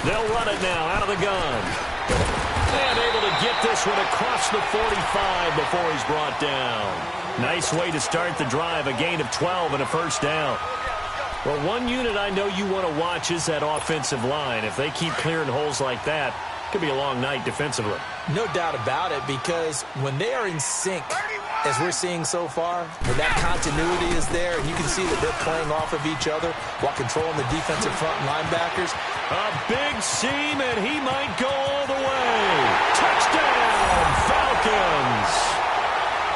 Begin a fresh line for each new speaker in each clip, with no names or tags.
They'll run it now out of the gun. And able to get this one across the 45 before he's brought down. Nice way to start the drive, a gain of 12 and a first down. Well, one unit I know you want to watch is that offensive line. If they keep clearing holes like that, it could be a long night defensively.
No doubt about it, because when they are in sync, as we're seeing so far, when that continuity is there, and you can see that they're playing off of each other while controlling the defensive front linebackers.
A big seam, and he might go all the way. Touchdown, Falcons.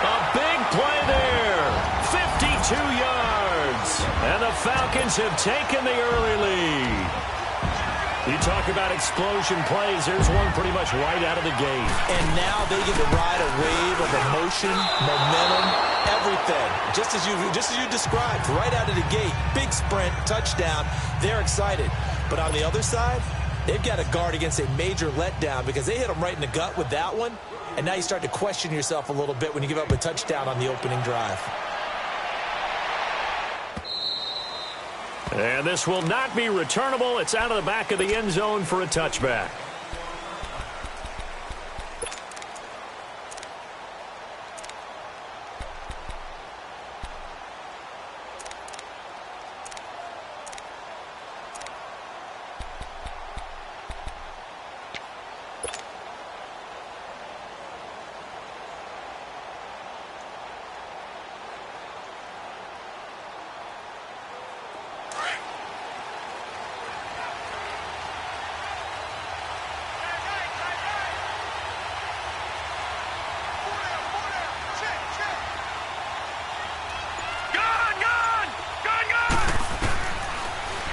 A big play there. 52 yards. And the Falcons have taken the early lead. You talk about explosion plays. There's one pretty much right out of the gate.
And now they get to ride a wave of emotion, momentum, everything. Just as you described, right out of the gate. Big sprint, touchdown. They're excited. But on the other side, they've got to guard against a major letdown because they hit them right in the gut with that one. And now you start to question yourself a little bit when you give up a touchdown on the opening drive.
And this will not be returnable. It's out of the back of the end zone for a touchback.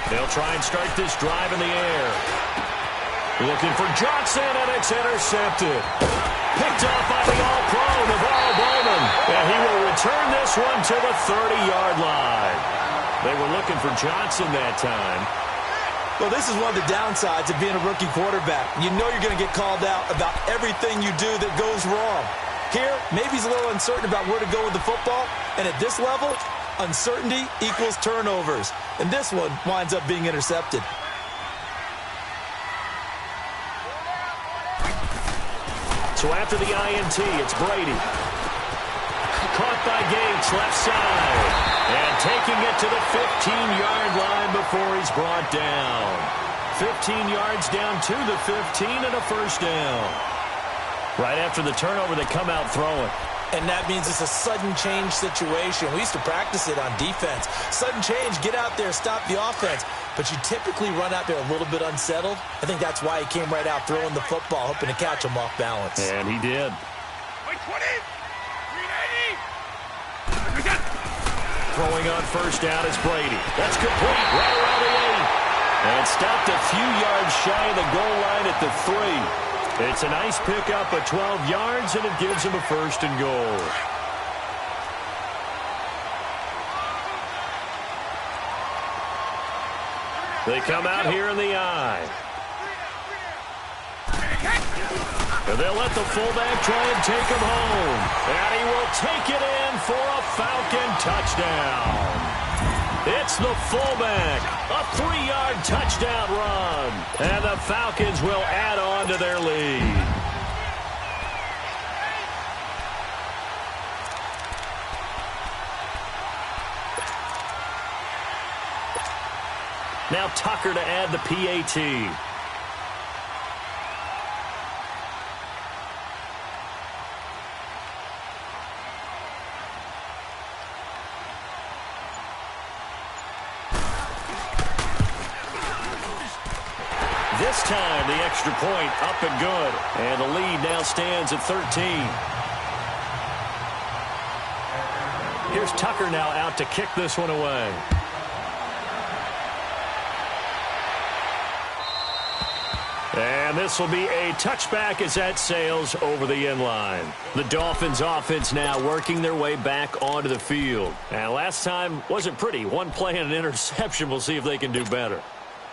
They'll try and start this drive in the air. Looking for Johnson, and it's intercepted. Picked off by the All-Pro, Navarro Bowman. And he will return this one to the 30-yard line. They were looking for Johnson that time.
Well, this is one of the downsides of being a rookie quarterback. You know you're going to get called out about everything you do that goes wrong. Here, maybe he's a little uncertain about where to go with the football. And at this level, uncertainty equals turnovers. And this one winds up being intercepted.
So after the INT, it's Brady. Caught by Gates, left side. And taking it to the 15-yard line before he's brought down. 15 yards down to the 15 and a first down. Right after the turnover, they come out throwing.
And that means it's a sudden change situation. We used to practice it on defense. Sudden change, get out there, stop the offense. But you typically run out there a little bit unsettled. I think that's why he came right out throwing the football, hoping to catch him off balance.
And he did. Throwing on first down is Brady. That's complete, right around the 8. And stopped a few yards shy of the goal line at the 3. It's a nice pickup of 12 yards, and it gives him a first and goal. They come out here in the I. And they'll let the fullback try and take him home. And he will take it in for a Falcon touchdown. It's the fullback. A 3-yard touchdown run. And the Falcons will add on to their lead. Now Tucker to add the PAT. This time, the extra point up and good. And the lead now stands at 13. Here's Tucker now out to kick this one away. And this will be a touchback as that sails over the end line. The Dolphins offense now working their way back onto the field. And last time wasn't pretty. One play and an interception. We'll see if they can do better.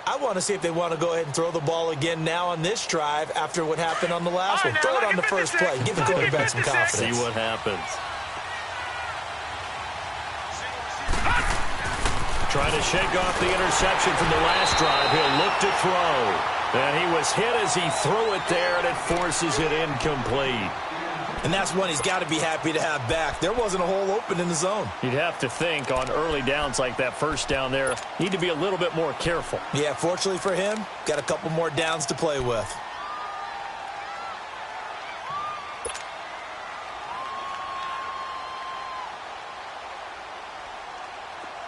I want to see if they want to go ahead and throw the ball again now on this drive after what happened on the last one. Throw it on the first play. Give the quarterback some confidence.
See what happens. Trying to shake off the interception from the last drive. He'll look to throw. And he was hit as he threw it there, and it forces it incomplete.
And that's one he's got to be happy to have back. There wasn't a hole open in the zone.
You'd have to think on early downs like that first down there, need to be a little bit more careful.
Yeah, fortunately for him, got a couple more downs to play with.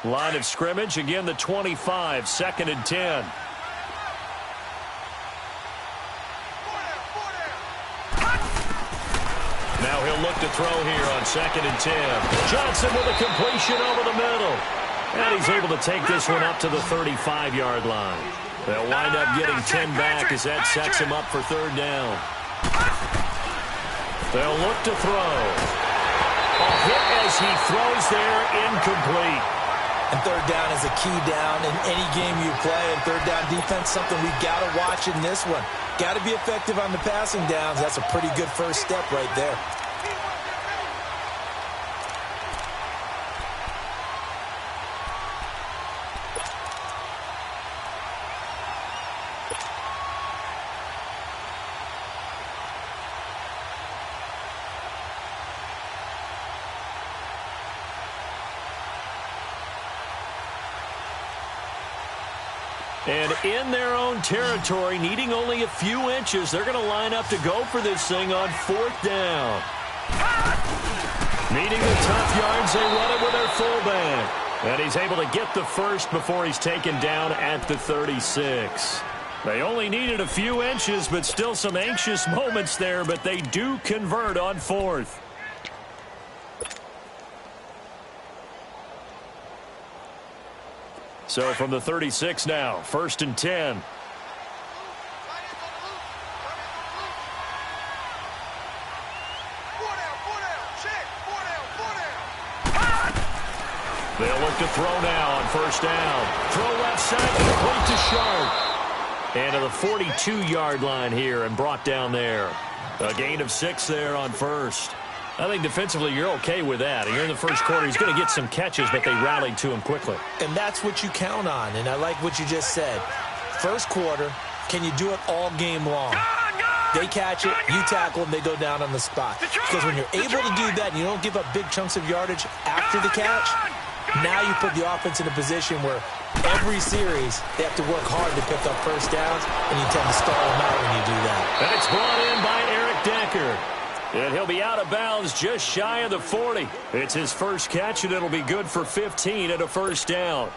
Line of scrimmage, again the 25, 2nd and 10. Now he'll look to throw here on 2nd and 10. Johnson with a completion over the middle. And he's able to take this one up to the 35-yard line. They'll wind up getting 10 back as that sets him up for 3rd down. They'll look to throw. A hit as he throws there, incomplete.
And 3rd down is a key down in any game you play. And 3rd down defense, something we've got to watch in this one. Got to be effective on the passing downs. That's a pretty good first step right there.
And in their own territory, needing only a few inches, they're going to line up to go for this thing on 4th down. Needing the tough yards, they run it with their fullback. And he's able to get the first before he's taken down at the 36. They only needed a few inches, but still some anxious moments there, but they do convert on 4th. So from the 36 now, 1st and 10. They'll look to throw now on 1st down. Throw left side, complete to Sharp. And to the 42-yard line here and brought down there. A gain of 6 there on 1st. I think defensively you're okay with that. And you're in the first quarter. He's going to get some catches, but they rallied to him quickly.
And that's what you count on. And I like what you just said. First quarter, can you do it all game long? They catch it, you tackle them, they go down on the spot. Because when you're able to do that and you don't give up big chunks of yardage after the catch, now you put the offense in a position where every series they have to work hard to pick up first downs, and you tend to stall them out when you do that.
And it's brought in by Eric Decker. And he'll be out of bounds just shy of the 40. It's his first catch, and it'll be good for 15 at a 1st down.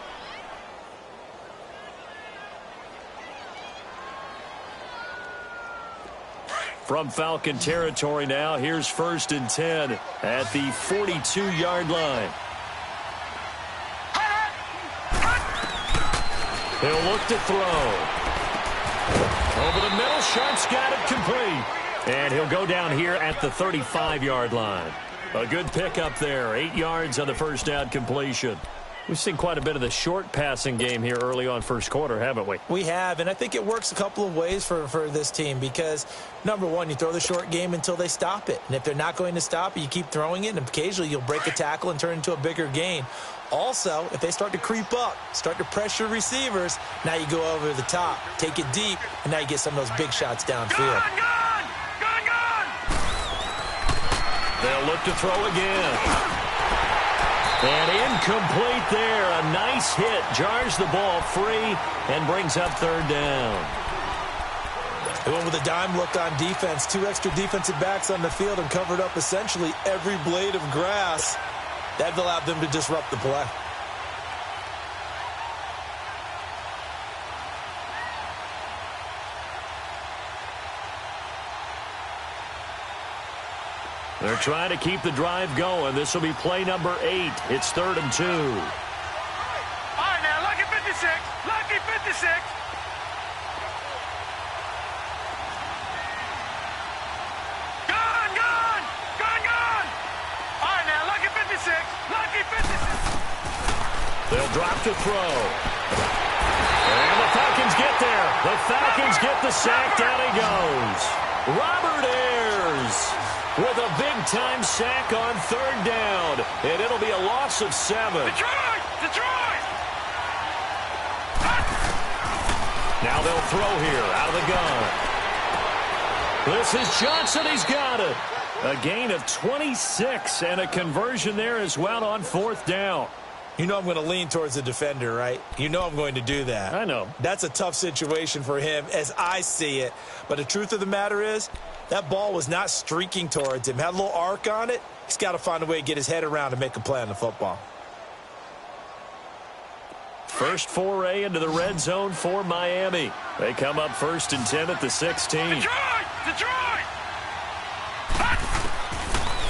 From Falcon territory now, here's 1st and 10 at the 42-yard line. He'll look to throw. Over the middle, Sharp's got it complete. And he'll go down here at the 35-yard line. A good pickup there. 8 yards on the 1st down completion. We've seen quite a bit of the short passing game here early on 1st quarter, haven't we?
We have, and I think it works a couple of ways for this team because, number one, you throw the short game until they stop it. And if they're not going to stop it, you keep throwing it, and occasionally you'll break a tackle and turn it into a bigger gain. Also, if they start to creep up, start to pressure receivers, now you go over the top, take it deep, and now you get some of those big shots downfield.
They'll look to throw again. And incomplete there. A nice hit. Jars the ball free and brings up 3rd down.
They went with a dime look on defense. 2 extra defensive backs on the field and covered up essentially every blade of grass. That allowed them to disrupt the play.
They're trying to keep the drive going. This will be play number 8. It's 3rd and 2.
All right, now, lucky 56. Lucky 56. Gone, gone. Gone, gone. All right, now, lucky 56. Lucky 56.
They'll drop to throw. And the Falcons get there. The Falcons get the sack. Down he goes. Robert Ayers with a big-time sack on 3rd down. And it'll be a loss of 7.
Detroit! Detroit!
Now they'll throw here out of the gun. This is Johnson. He's got it. A gain of 26 and a conversion there as well on 4th down.
You know I'm going to lean towards the defender, right? You know I'm going to do that.
I know.
That's a tough situation for him as I see it. But the truth of the matter is, that ball was not streaking towards him. Had a little arc on it. He's got to find a way to get his head around and make a play on the football.
First foray into the red zone for Miami. They come up 1st and 10 at the 16.
Detroit!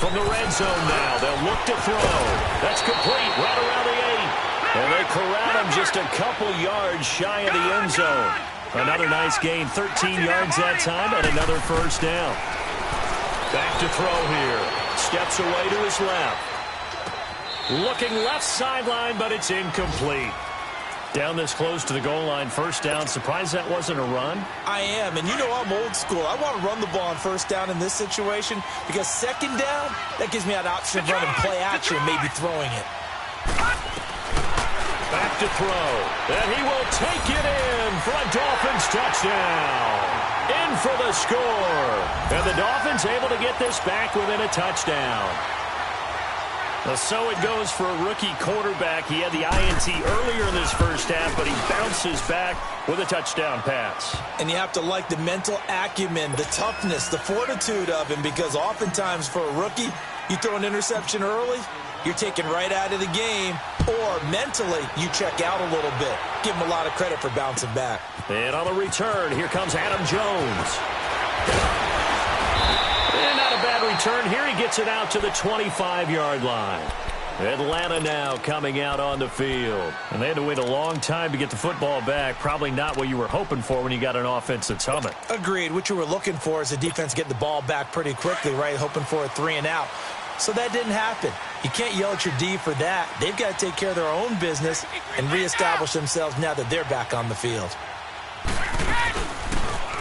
From the red zone now, they'll look to throw. That's complete right around the 8. And they corral him just a couple yards shy of the end zone. Another nice gain, 13 yards that time, and another first down. Back to throw here. Steps away to his left. Looking left sideline, but it's incomplete. Down this close to the goal line, first down. Surprised that wasn't a run?
I am, and you know I'm old school. I want to run the ball on first down in this situation because second down, that gives me that option of running play action and maybe throwing it.
Back to throw. And he will take it in for a Dolphins touchdown. In for the score. And the Dolphins able to get this back within a touchdown. So it goes for a rookie quarterback. He had the INT earlier in this first half, but he bounces back with a touchdown pass.
And you have to like the mental acumen, the toughness, the fortitude of him, because oftentimes for a rookie, you throw an interception early, you're taken right out of the game, or mentally you check out a little bit. Give him a lot of credit for bouncing back.
And on the return, here comes Adam Jones. And not a bad return here. He gets it out to the 25-yard line. Atlanta now coming out on the field. And they had to wait a long time to get the football back. Probably not what you were hoping for when you got an offense that's humming.
Agreed. What you were looking for is the defense getting the ball back pretty quickly, right? Hoping for a 3 and out. So that didn't happen. You can't yell at your D for that. They've got to take care of their own business and reestablish themselves now that they're back on the field.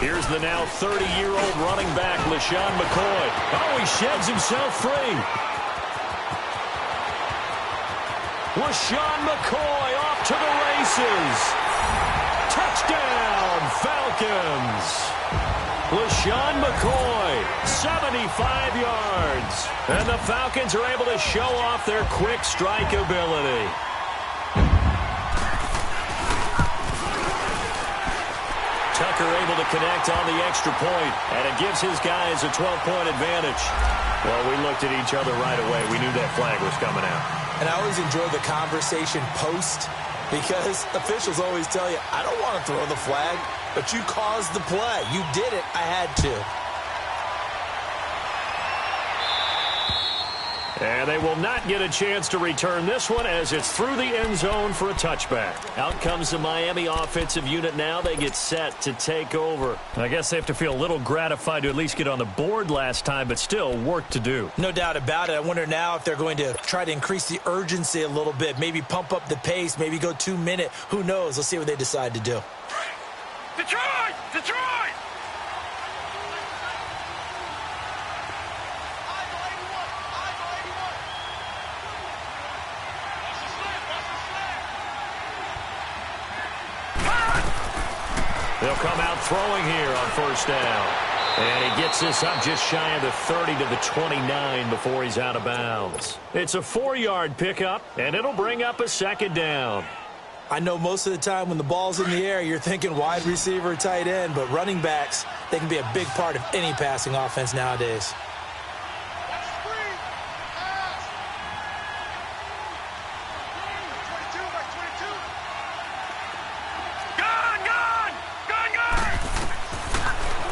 Here's the now 30-year-old running back, LaShawn McCoy. Oh, he sheds himself free. LaShawn McCoy off to the races. Touchdown, Falcons. LaShawn McCoy, 75 yards. And the Falcons are able to show off their quick strike ability. Tucker able to connect on the extra point, and it gives his guys a 12-point advantage. Well, we looked at each other right away. We knew that flag was coming out.
And I always enjoy the conversation post because officials always tell you, I don't want to throw the flag, but you caused the play. You did it. I had to.
And they will not get a chance to return this one as it's through the end zone for a touchback. Out comes the Miami offensive unit now. They get set to take over. I guess they have to feel a little gratified to at least get on the board last time, but still work to do.
No doubt about it. I wonder now if they're going to try to increase the urgency a little bit, maybe pump up the pace, maybe go 2-minute. Who knows? Let's see what they decide to do.
Detroit! Detroit!
They'll come out throwing here on first down. And he gets this up just shy of the 30 to the 29 before he's out of bounds. It's a 4-yard pickup, and it'll bring up a second down.
I know most of the time when the ball's in the air, you're thinking wide receiver, tight end, but running backs, they can be a big part of any passing offense nowadays.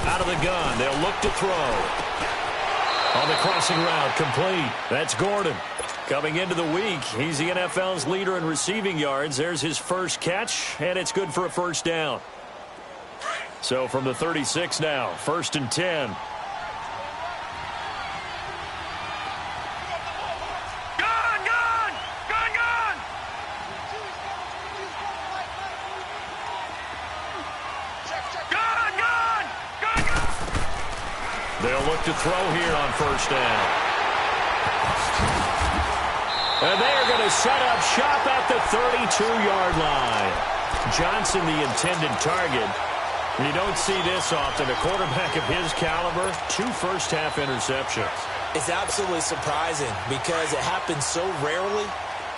Out of the gun, they'll look to throw. On the crossing route, complete. That's Gordon. Coming into the week, he's the NFL's leader in receiving yards. There's his first catch, and it's good for a first down. So from the 36 now, 1st and 10. They'll look to throw here on first down. And they're going to set up shop at the 32-yard line. Johnson, the intended target, You don't see this often. A quarterback of his caliber, 2 first-half interceptions.
It's absolutely surprising because it happens so rarely.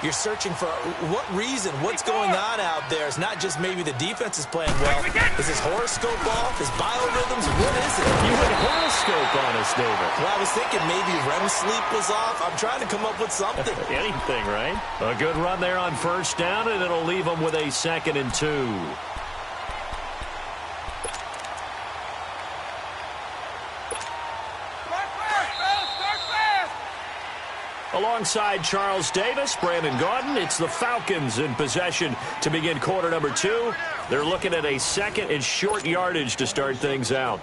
You're searching for what reason, what's going on out there. It's not just maybe the defense is playing well. Is his horoscope off? His biorhythms? What is it?
You had a horoscope on us, David.
Well, I was thinking maybe REM sleep was off. I'm trying to come up with something.
Anything, right? A good run there on first down, and it'll leave them with a 2nd and 2. Alongside Charles Davis, Brandon Gaudin, it's the Falcons in possession to begin quarter number 2. They're looking at a 2nd and short yardage to start things out.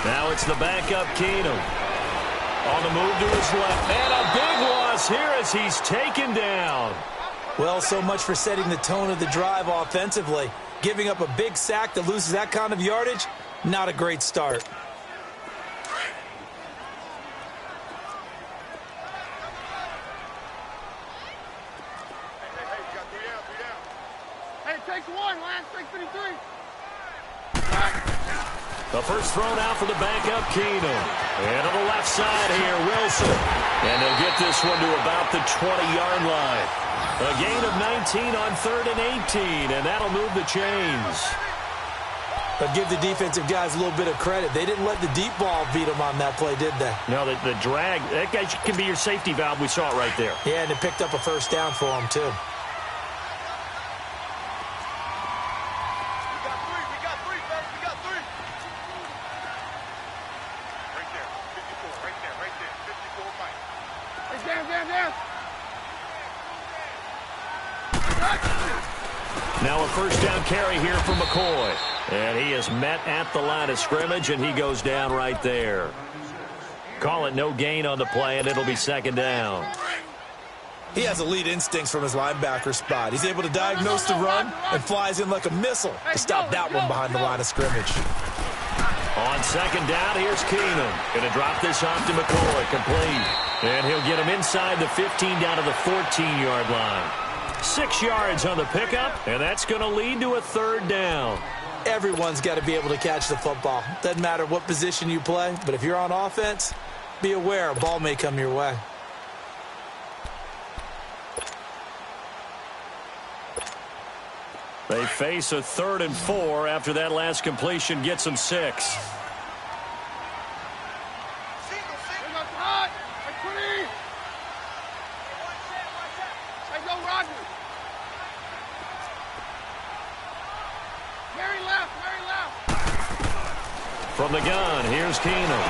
Now it's the backup Keenum. On the move to his left. And a big loss here as he's taken down.
Well, so much for setting the tone of the drive offensively. Giving up a big sack that loses that kind of yardage, not a great start.
Hey, take 1, Lance. Take 53.
The first thrown out for the backup, Keenum. And on the left side here, Wilson. And they'll get this one to about the 20-yard line. A gain of 19 on 3rd and 18, and that'll move the chains.
But give the defensive guys a little bit of credit. They didn't let the deep ball beat them on that play, did they?
No, the drag, that guy can be your safety valve. We saw it right there.
Yeah, and it picked up a first down for them, too.
Now a first down carry here for McCoy. And he is met at the line of scrimmage, and he goes down right there. Call it no gain on the play, and it'll be 2nd down.
He has elite instincts from his linebacker spot. He's able to diagnose the run and flies in like a missile to stop that one behind the line of scrimmage.
On 2nd down, here's Keenum. Going to drop this off to McCoy, complete. And he'll get him inside the 15 down to the 14-yard line. 6 yards on the pickup, and that's going to lead to a 3rd down.
Everyone's got to be able to catch the football. Doesn't matter what position you play, but if you're on offense, be aware a ball may come your way.
They face a 3rd and 4 after that last completion gets them 6. From the gun, here's Keenum.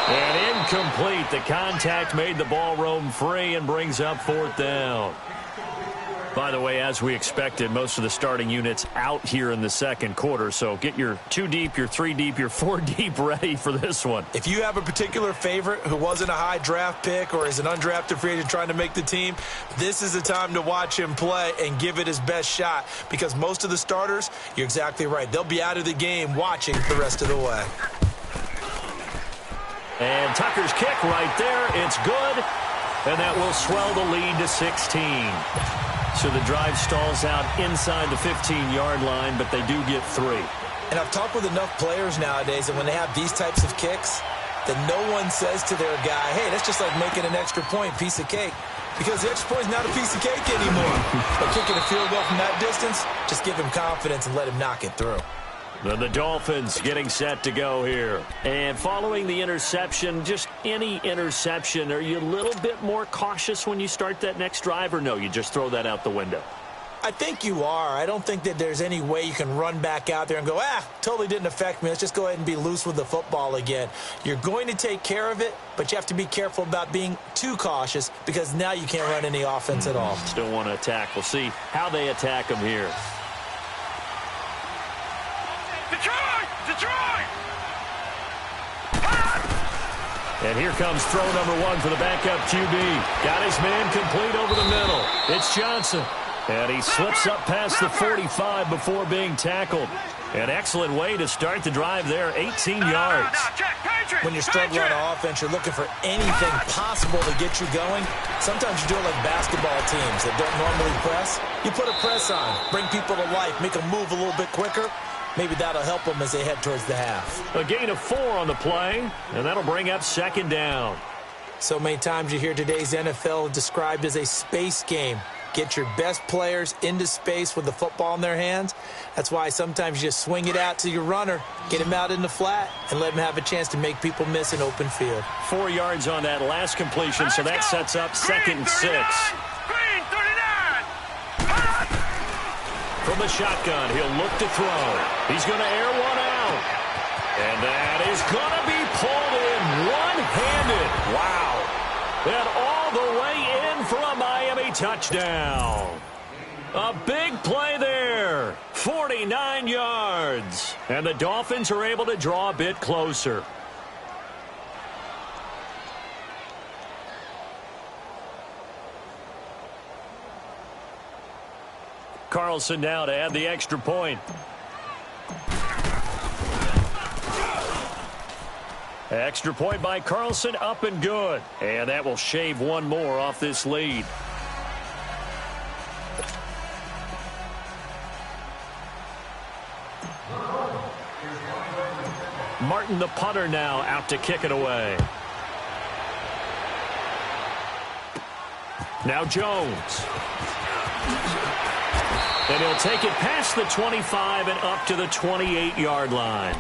And incomplete. The contact made the ball roam free and brings up 4th down. By the way, as we expected, most of the starting units out here in the 2nd quarter. So get your 2 deep, your 3 deep, your 4 deep ready for this one.
If you have a particular favorite who wasn't a high draft pick or is an undrafted free agent trying to make the team, this is the time to watch him play and give it his best shot. Because most of the starters, you're exactly right, they'll be out of the game watching the rest of the way.
And Tucker's kick right there. It's good. And that will swell the lead to 16. So the drive stalls out inside the 15-yard line, but they do get 3.
And I've talked with enough players nowadays that when they have these types of kicks, that no one says to their guy, hey, that's just like making an extra point, piece of cake. Because the extra point is not a piece of cake anymore. But kicking a field goal from that distance, just give him confidence and let him knock it through.
Then the Dolphins getting set to go here. And following the interception, just any interception, are you a little bit more cautious when you start that next drive, or no, you just throw that out the window?
I think you are. I don't think that there's any way you can run back out there and go, totally didn't affect me. Let's just go ahead and be loose with the football again. You're going to take care of it, but you have to be careful about being too cautious because now you can't run any offense at all.
Still want to attack. We'll see how they attack them here.
Detroit!
And here comes throw number 1 for the backup QB. Got his man complete over the middle. It's Johnson. And he slips up past the 45 before being tackled. An excellent way to start the drive there, 18 yards.
Now, check, pay
When you're struggling on offense, you're looking for anything possible to get you going. Sometimes you do it like basketball teams that don't normally press. You put a press on, bring people to life, make them move a little bit quicker. Maybe that'll help them as they head towards the half.
A gain of 4 on the play, and that'll bring up second down.
So many times you hear today's NFL described as a space game. Get your best players into space with the football in their hands. That's why sometimes you just swing it out to your runner, get him out in the flat, and let him have a chance to make people miss an open field.
4 yards on that last completion, so that sets up second and 6.
Green 39.
From the shotgun, he'll look to throw. He's going to air one out. And that is going to be pulled in one-handed. Wow. And all the way in for a Miami touchdown. A big play there. 49 yards. And the Dolphins are able to draw a bit closer. Carlson now to add the extra point. Extra point by Carlson, up and good. And that will shave one more off this lead. Martin, the punter, now out to kick it away. Now Jones. And he'll take it past the 25 and up to the 28-yard line.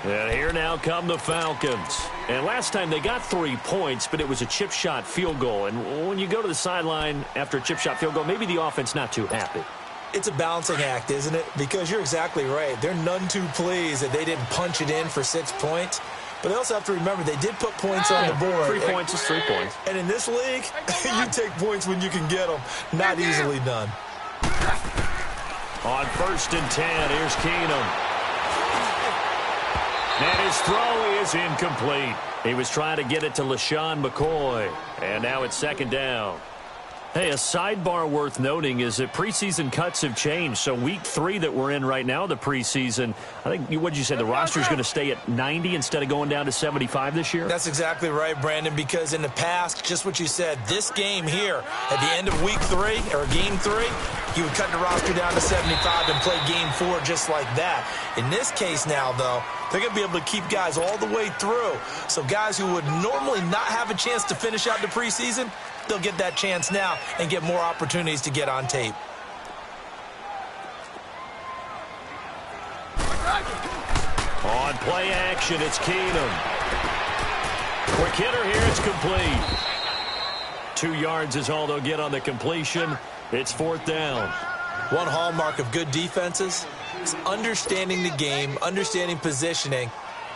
And here now come the Falcons. And last time they got 3 points, but it was a chip shot field goal. And when you go to the sideline after a chip shot field goal, maybe the offense not too happy.
It's a balancing act, isn't it? Because you're exactly right. They're none too pleased that they didn't punch it in for 6 points. But they also have to remember they did put points on the board.
3 points is 3 points.
And in this league, you take points when you can get them. Not easily done.
On 1st and 10, here's Keenum. And his throw is incomplete. He was trying to get it to LaShawn McCoy. And now it's second down. Hey, a sidebar worth noting is that preseason cuts have changed. So week 3 that we're in right now, the preseason, I think, what did you say, the roster's going to stay at 90 instead of going down to 75 this year?
That's exactly right, Brandon, because in the past, just what you said, this game here, at the end of week 3, or game 3, you would cut the roster down to 75 and play game 4 just like that. In this case now, though, they're going to be able to keep guys all the way through. So guys who would normally not have a chance to finish out the preseason, they'll get that chance now and get more opportunities to get on tape.
On play action, it's Keenum. Quick hitter here, it's complete. 2 yards is all they'll get on the completion. It's 4th down.
One hallmark of good defenses is understanding the game, understanding positioning,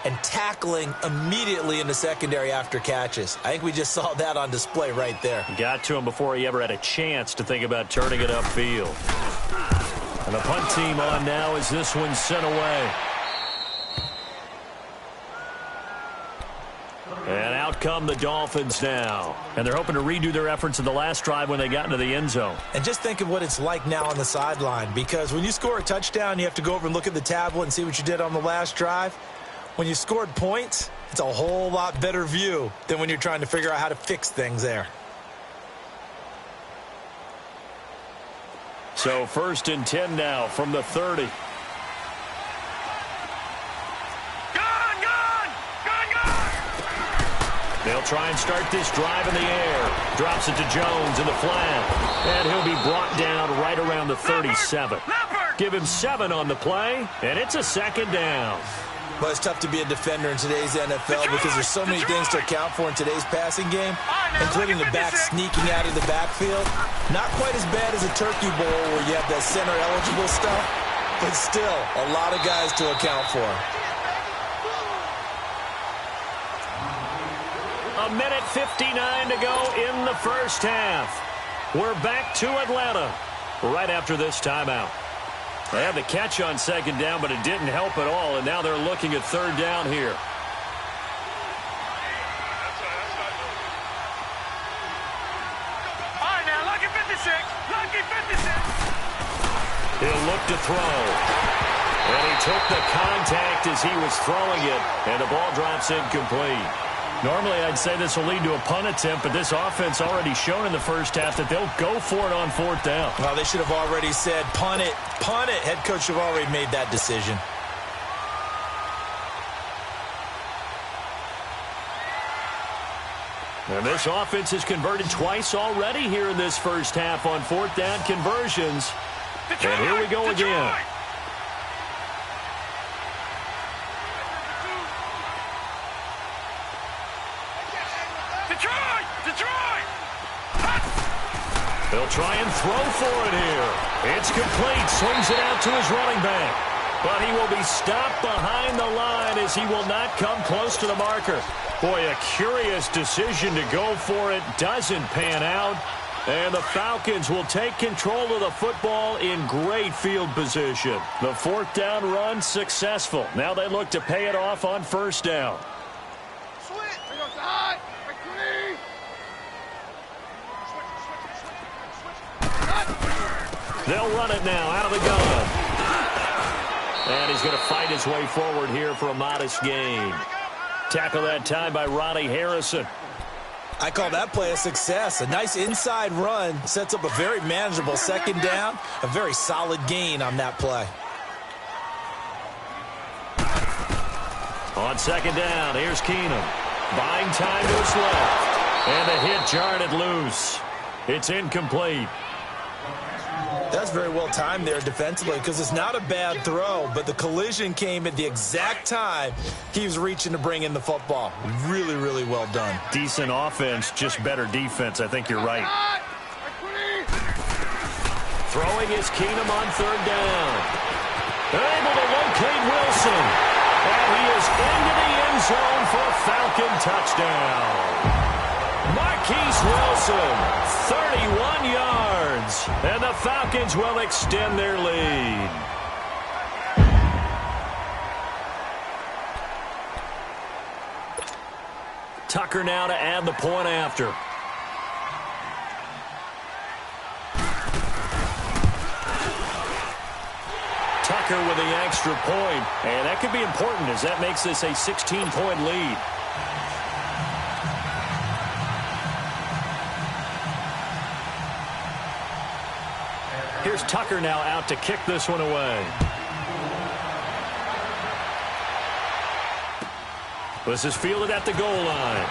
and tackling immediately in the secondary after catches. I think we just saw that on display right there.
Got to him before he ever had a chance to think about turning it upfield. And the punt team on now as this one's sent away. And out come the Dolphins now. And they're hoping to redo their efforts in the last drive when they got into the end zone.
And just think of what it's like now on the sideline, because when you score a touchdown, you have to go over and look at the tablet and see what you did on the last drive. When you scored points, it's a whole lot better view than when you're trying to figure out how to fix things there.
So 1st and 10 now from the 30. They'll try and start this drive in the air. Drops it to Jones in the flat. And he'll be brought down right around the 37. Give him 7 on the play, and it's a second down.
Well, it's tough to be a defender in today's NFL because there's so many things to account for in today's passing game, including the back sneaking out of the backfield. Not quite as bad as a turkey bowl where you have that center-eligible stuff, but still a lot of guys to account for.
A minute 59 to go in the first half. We're back to Atlanta right after this timeout. They had the catch on second down, but it didn't help at all, and now they're looking at third down here.
All right, now, lucky 56. Lucky 56.
He'll look to throw. And he took the contact as he was throwing it, and the ball drops incomplete. Normally, I'd say this will lead to a punt attempt, but this offense already shown in the first half that they'll go for it on 4th down.
Well, they should have already said, punt it, punt it. Head coach should have already made that decision.
And this offense has converted twice already here in this first half on 4th down conversions.
Detroit,
and here we go
Detroit.
again.
Detroit! Detroit!
They'll try and throw for it here. It's complete. Swings it out to his running back. But he will be stopped behind the line as he will not come close to the marker. Boy, a curious decision to go for it. Doesn't pan out. And the Falcons will take control of the football in great field position. The 4th down run successful. Now they look to pay it off on 1st down. They'll run it now out of the gun. And he's going to fight his way forward here for a modest gain. Tackle that time by Ronnie Harrison.
I call that play a success. A nice inside run sets up a very manageable 2nd down. A very solid gain on that play.
On 2nd down, here's Keenum. Buying time to his left. And the hit jarred it loose. It's incomplete.
That's very well timed there defensively because it's not a bad throw, but the collision came at the exact time he was reaching to bring in the football. Really, really well done.
Decent offense, just better defense. I think you're right. Throwing is Keenum on 3rd down. They're able to locate Wilson. And he is into the end zone for a Falcon touchdown. Marquise Wilson, 31 yards. And the Falcons will extend their lead. Tucker now to add the point after. Tucker with the extra point. And that could be important as that makes this a 16-point lead. Here's Tucker now out to kick this one away. This is fielded at the goal line.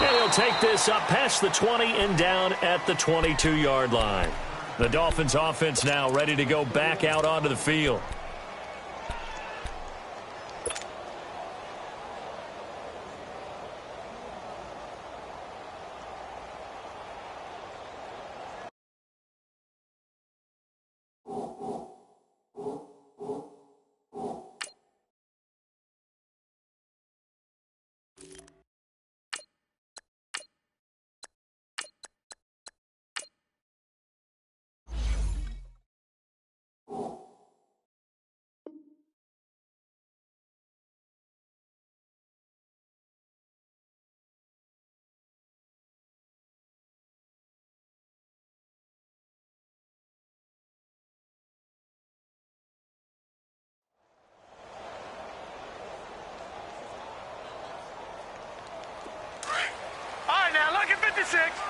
And he'll take this up past the 20 and down at the 22-yard line. The Dolphins offense now ready to go back out onto the field.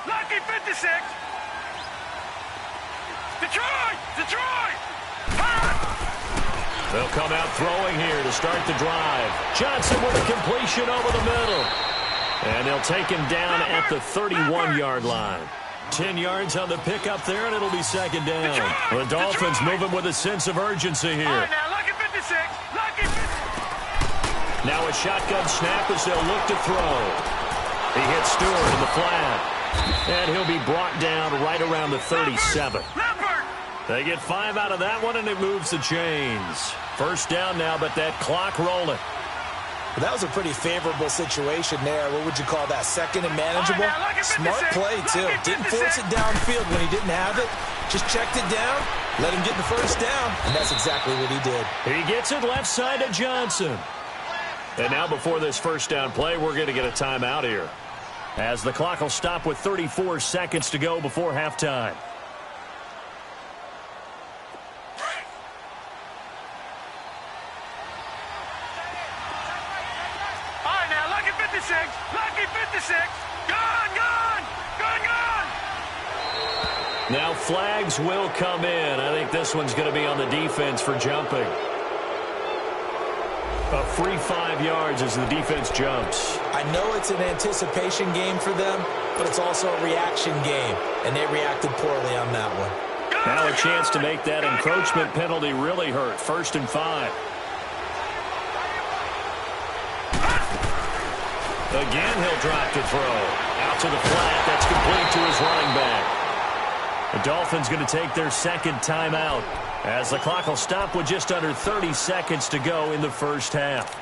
Lucky 56. Detroit! Detroit!
They'll come out throwing here to start the drive. Johnson with a completion over the middle. And they'll take him down at the 31-yard line. 10 yards on the pickup there, and it'll be 2nd down. The Dolphins moving with a sense of urgency here.
Right now, lucky 56. Lucky 56.
Now a shotgun snap as they'll look to throw. He hits Stewart in the flat. And he'll be brought down right around the 37. They get 5 out of that one, and it moves the chains. 1st down now, but that clock rolling.
Well, that was a pretty favorable situation there. What would you call that? 2nd and manageable? Smart play, too. Didn't force it downfield when he didn't have it. Just checked it down, let him get the 1st down, and that's exactly what he did.
He gets it left side to Johnson. And now before this 1st down play, we're going to get a timeout here, as the clock will stop with 34 seconds to go before halftime.
56. Lucky 56. Gone, gone. Gone, gone.
Now flags will come in. I think this one's going to be on the defense for jumping. A free 5 yards as the defense jumps.
I know it's an anticipation game for them, but it's also a reaction game, and they reacted poorly on that one.
Now a chance to make that encroachment penalty really hurt. 1st and 5. Again, he'll drop to throw. Out to the flat. That's complete to his running back. The Dolphins going to take their second timeout as the clock will stop with just under 30 seconds to go in the first half.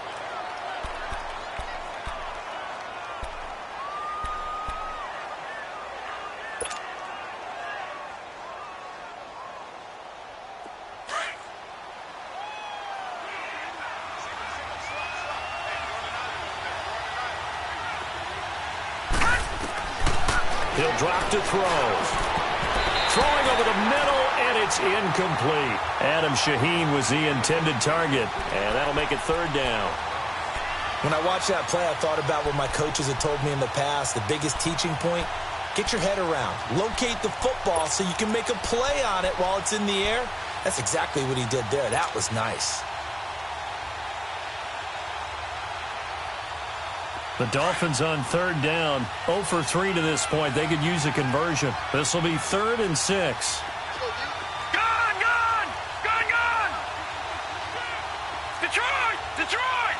He'll drop to throw. Throwing over the middle, and it's incomplete. Adam Shaheen was the intended target, and that'll make it 3rd down.
When I watched that play, I thought about what my coaches had told me in the past. The biggest teaching point, get your head around. Locate the football so you can make a play on it while it's in the air. That's exactly what he did there. That was nice.
The Dolphins on 3rd down, 0 for 3 to this point. They could use a conversion. This will be 3rd and 6.
Gone, gone. Gone, gone. Detroit, Detroit.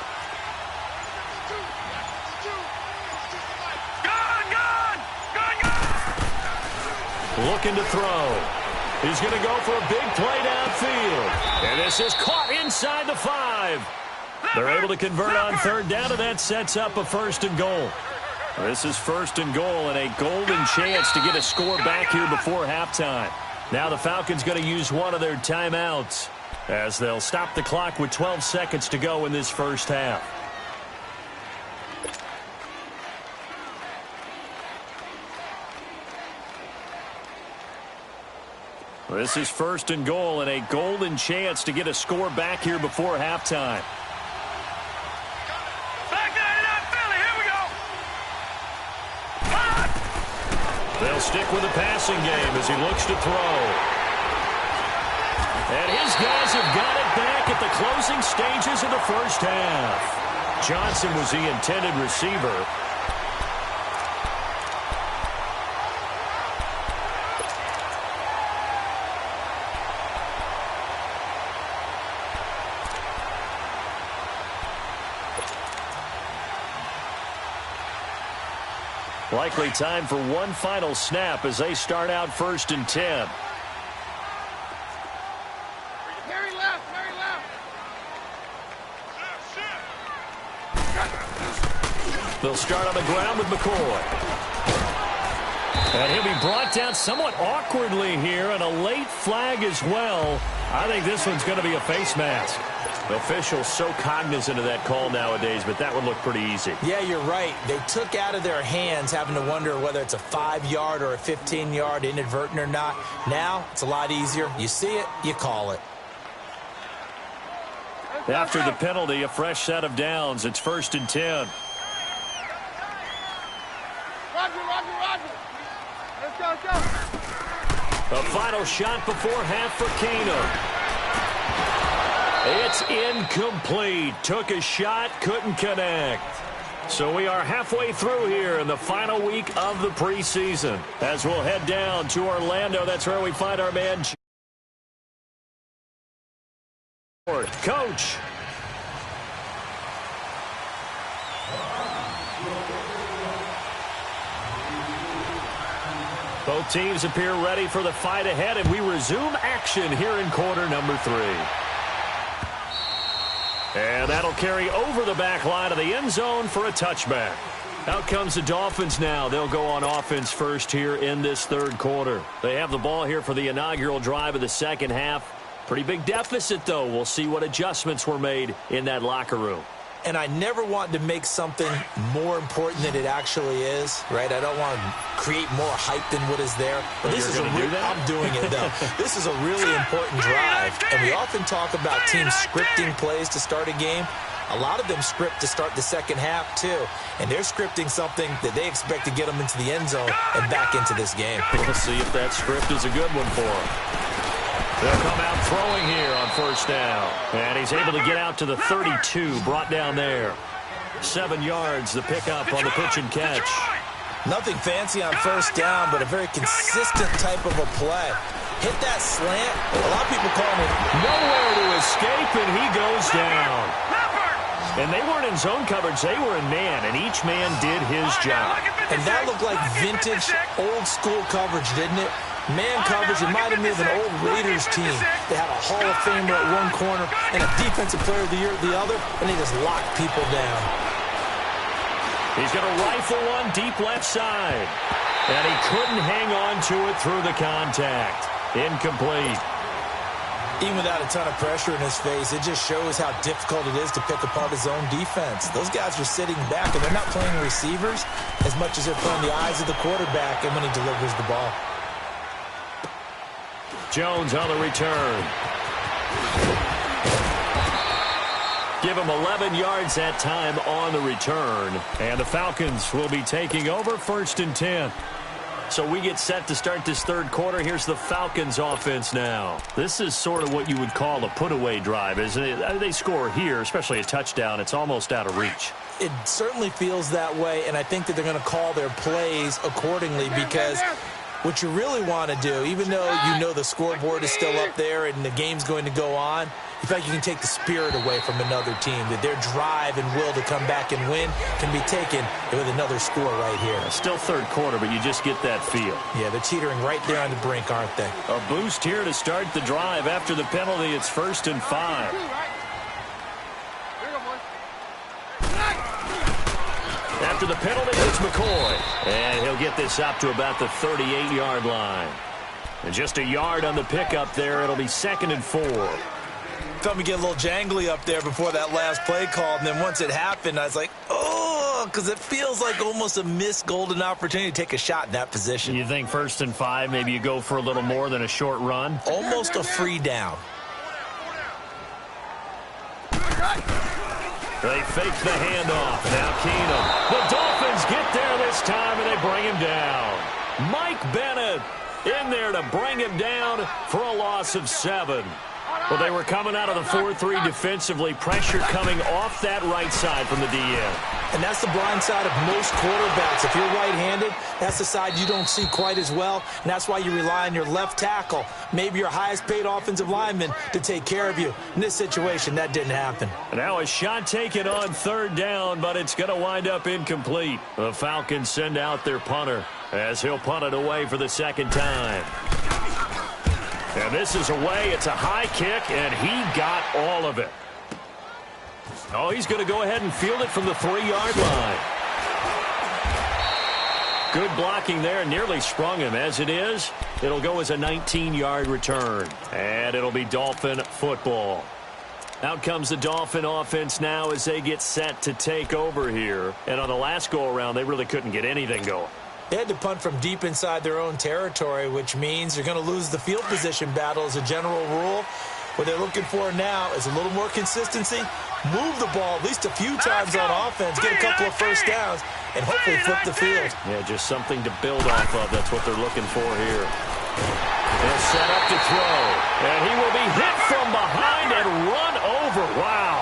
Gone, gone. Gone, gone.
Looking to throw. He's going to go for a big play downfield. And this is caught inside the 5. They're able to convert on 3rd down, and that sets up a 1st and goal. This is 1st and goal and a golden chance to get a score back here before halftime. Now the Falcons going to use one of their timeouts as they'll stop the clock with 12 seconds to go in this first half. This is 1st and goal and a golden chance to get a score back here before halftime. They'll stick with the passing game as he looks to throw. And his guys have got it back at the closing stages of the first half. Johnson was the intended receiver. Likely time for one final snap as they start out 1st and 10.
Very left, very left.
They'll start on the ground with McCoy. And he'll be brought down somewhat awkwardly here, and a late flag as well. I think this one's going to be a face mask. The officials so cognizant of that call nowadays, but that would look pretty easy.
Yeah, you're right. They took out of their hands having to wonder whether it's a 5-yard or a 15-yard inadvertent or not. Now, it's a lot easier. You see it, you call it.
After the penalty, a fresh set of downs. It's 1st and 10.
Roger, Roger, Roger. Let's go, let's go.
A final shot before half for Keenum. It's incomplete. Took a shot, couldn't connect. So we are halfway through here in the final week of the preseason. As we'll head down to Orlando, that's where we find our man, Coach. Both teams appear ready for the fight ahead, and we resume action here in quarter number 3. And that'll carry over the back line of the end zone for a touchback. Out comes the Dolphins now. They'll go on offense first here in this 3rd quarter. They have the ball here for the inaugural drive of the second half. Pretty big deficit, though. We'll see what adjustments were made in that locker room.
And I never want to make something more important than it actually is, right? I don't want to create more hype than what is there. But this is I'm doing it, though. This is a really important drive. And we often talk about teams scripting plays to start a game. A lot of them script to start the second half, too. And they're scripting something that they expect to get them into the end zone and back into this game.
We'll see if that script is a good one for them. They'll come out throwing here on first down. And he's able to get out to the 32, brought down there. 7 yards, the pickup on the pitch and catch.
Nothing fancy on first down, but a very consistent type of a play. Hit that slant. A lot of people call it
nowhere to escape, and he goes down. And they weren't in zone coverage. They were in man, and each man did his job.
And that looked like vintage, old-school coverage, didn't it? Man coverage. It might have been an old Raiders team. They had a Hall of Famer at one corner and a Defensive Player of the Year at the other, and they just locked people down.
He's going to rifle one deep left side. And he couldn't hang on to it through the contact. Incomplete.
Even without a ton of pressure in his face, it just shows how difficult it is to pick apart his own defense. Those guys are sitting back, and they're not playing receivers as much as they're playing the eyes of the quarterback and when he delivers the ball.
Jones on the return. Give him 11 yards that time on the return. And the Falcons will be taking over 1st and 10. So we get set to start this third quarter. Here's the Falcons offense now. This is sort of what you would call a put-away drive, isn't it? They score here, especially a touchdown. It's almost out of reach.
It certainly feels that way, and I think that they're going to call their plays accordingly because what you really want to do, even though you know the scoreboard is still up there and the game's going to go on, you feel like you can take the spirit away from another team, that their drive and will to come back and win can be taken with another score right here.
Still third quarter, but you just get that feel.
Yeah, they're teetering right there on the brink, aren't they?
A boost here to start the drive. After the penalty, it's 1st and 5. After the penalty, it's McCoy. And he'll get this up to about the 38-yard line. And just a yard on the pickup there. It'll be 2nd and 4.
Felt me get a little jangly up there before that last play call, and then once it happened, I was like, oh, because it feels like almost a missed golden opportunity to take a shot in that position.
You think 1st and 5, maybe you go for a little more than a short run?
Almost a free down.
They fake the handoff. Now Keenum. The Dolphins get there this time, and they bring him down. Mike Bennett in there to bring him down for a loss of 7. Well, they were coming out of the 4-3 defensively. Pressure coming off that right side from the DN.
And that's the blind side of most quarterbacks. If you're right-handed, that's the side you don't see quite as well. And that's why you rely on your left tackle, maybe your highest-paid offensive lineman, to take care of you. In this situation, that didn't happen.
And now a shot taken on 3rd down, but it's going to wind up incomplete. The Falcons send out their punter as he'll punt it away for the 2nd time. And this is away. It's a high kick, and he got all of it. Oh, he's going to go ahead and field it from the 3-yard line. Good blocking there. Nearly sprung him. As it is, it'll go as a 19-yard return. And it'll be Dolphin football. Out comes the Dolphin offense now as they get set to take over here. And on the last go-around, they really couldn't get anything going.
They had to punt from deep inside their own territory, which means they're going to lose the field position battle as a general rule. What they're looking for now is a little more consistency, move the ball at least a few times on offense, get a couple of first downs, and hopefully flip the field.
Yeah, just something to build off of. That's what they're looking for here. They'll set up to throw, and he will be hit from behind and run over. Wow.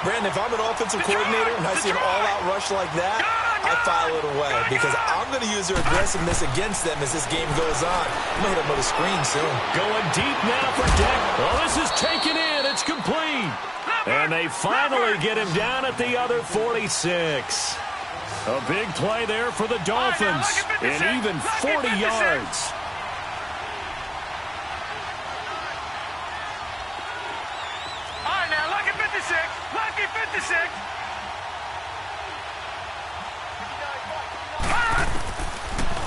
Brandon, if I'm an offensive coordinator and I see an all-out rush like that, I file it away because I'm going to use their aggressiveness against them as this game goes on. I'm going to hit them with a screen soon.
Going deep now for Deck. Well, this is taken in. It's complete. And they finally get him down at the other 46. A big play there for the Dolphins. And even 40 yards.
All right, now, lucky 56. Lucky 56.